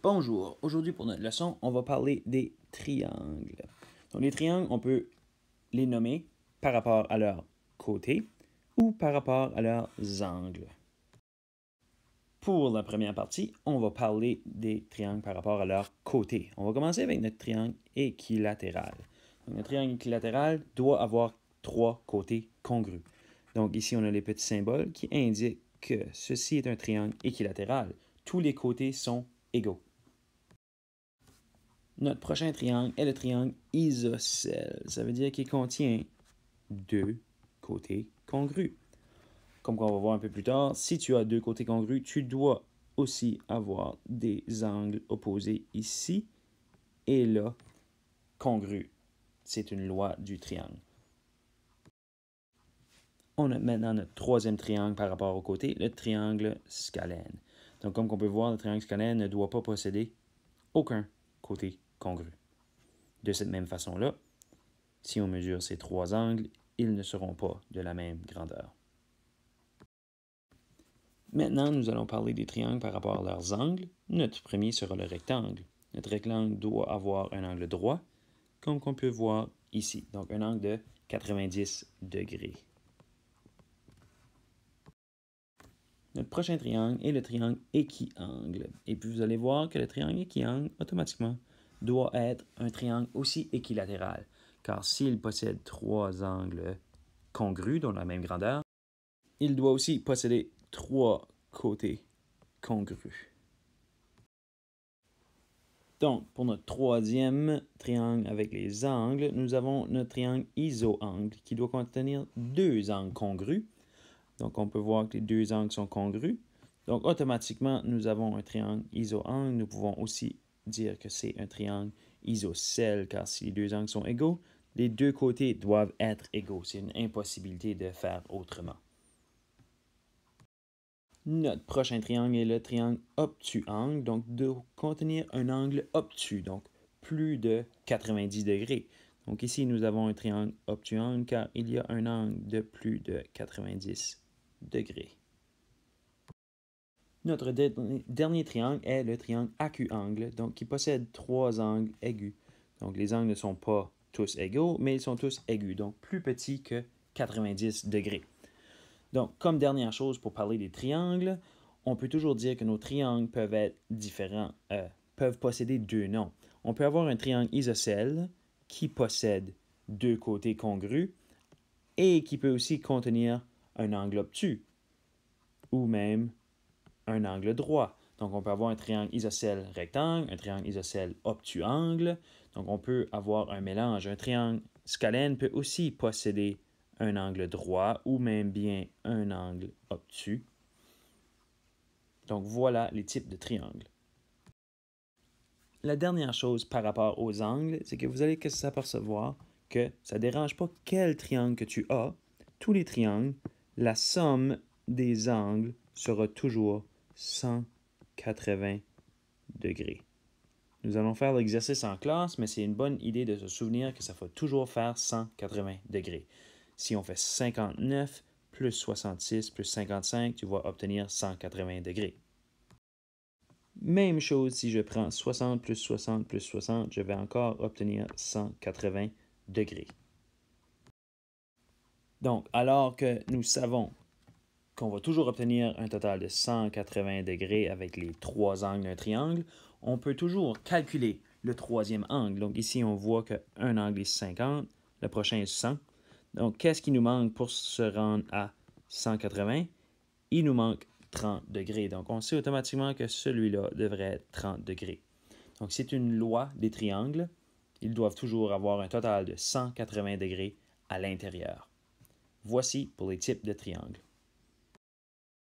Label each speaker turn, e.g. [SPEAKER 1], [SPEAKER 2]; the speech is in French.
[SPEAKER 1] Bonjour, aujourd'hui pour notre leçon, on va parler des triangles. Donc les triangles, on peut les nommer par rapport à leurs côtés ou par rapport à leurs angles. Pour la première partie, on va parler des triangles par rapport à leurs côtés. On va commencer avec notre triangle équilatéral. Donc, notre triangle équilatéral doit avoir trois côtés congrus. Donc ici, on a les petits symboles qui indiquent que ceci est un triangle équilatéral. Tous les côtés sont égaux. Notre prochain triangle est le triangle isocèle. Ça veut dire qu'il contient deux côtés congrus. Comme on va voir un peu plus tard, si tu as deux côtés congrus, tu dois aussi avoir des angles opposés ici et là congrus. C'est une loi du triangle. On a maintenant notre troisième triangle par rapport au côté, le triangle scalène. Donc comme on peut voir, le triangle scalène ne doit pas posséder aucun côté congru. De cette même façon-là, si on mesure ces trois angles, ils ne seront pas de la même grandeur. Maintenant, nous allons parler des triangles par rapport à leurs angles. Notre premier sera le rectangle. Notre rectangle doit avoir un angle droit, comme on peut voir ici. Donc, un angle de 90 degrés. Notre prochain triangle est le triangle équiangle. Et puis, vous allez voir que le triangle équiangle, automatiquement, doit être un triangle aussi équilatéral. Car s'il possède trois angles congrus, dont la même grandeur, il doit aussi posséder trois côtés congrus. Donc, pour notre troisième triangle avec les angles, nous avons notre triangle isoangle qui doit contenir deux angles congrus. Donc, on peut voir que les deux angles sont congrus. Donc, automatiquement, nous avons un triangle isoangle. Nous pouvons aussi dire que c'est un triangle isocèle, car si les deux angles sont égaux, les deux côtés doivent être égaux. C'est une impossibilité de faire autrement. Notre prochain triangle est le triangle obtuangle, donc de contenir un angle obtus, donc plus de 90 degrés. Donc ici, nous avons un triangle obtuangle car il y a un angle de plus de 90 degrés. Notre dernier triangle est le triangle acuangle, donc qui possède trois angles aigus. Donc les angles ne sont pas tous égaux, mais ils sont tous aigus, donc plus petits que 90 degrés. Donc, comme dernière chose pour parler des triangles, on peut toujours dire que nos triangles peuvent être différents, peuvent posséder deux noms. On peut avoir un triangle isocèle qui possède deux côtés congrus et qui peut aussi contenir un angle obtus ou même un angle droit. Donc, on peut avoir un triangle isocèle rectangle, un triangle isocèle obtuangle. Donc, on peut avoir un mélange. Un triangle scalène peut aussi posséder un angle droit ou même bien un angle obtus. Donc, voilà les types de triangles. La dernière chose par rapport aux angles, c'est que vous allez s'apercevoir que ça ne dérange pas quel triangle que tu as. Tous les triangles, la somme des angles sera toujours 180 degrés. Nous allons faire l'exercice en classe, mais c'est une bonne idée de se souvenir que ça faut toujours faire 180 degrés. Si on fait 59 plus 66 plus 55, tu vas obtenir 180 degrés. Même chose si je prends 60 plus 60 plus 60, je vais encore obtenir 180 degrés. Donc, alors que nous savons qu'on va toujours obtenir un total de 180 degrés avec les trois angles d'un triangle, on peut toujours calculer le troisième angle. Donc ici, on voit qu'un angle est 50, le prochain est 100. Donc, qu'est-ce qui nous manque pour se rendre à 180? Il nous manque 30 degrés. Donc, on sait automatiquement que celui-là devrait être 30 degrés. Donc, c'est une loi des triangles. Ils doivent toujours avoir un total de 180 degrés à l'intérieur. Voici pour les types de triangles.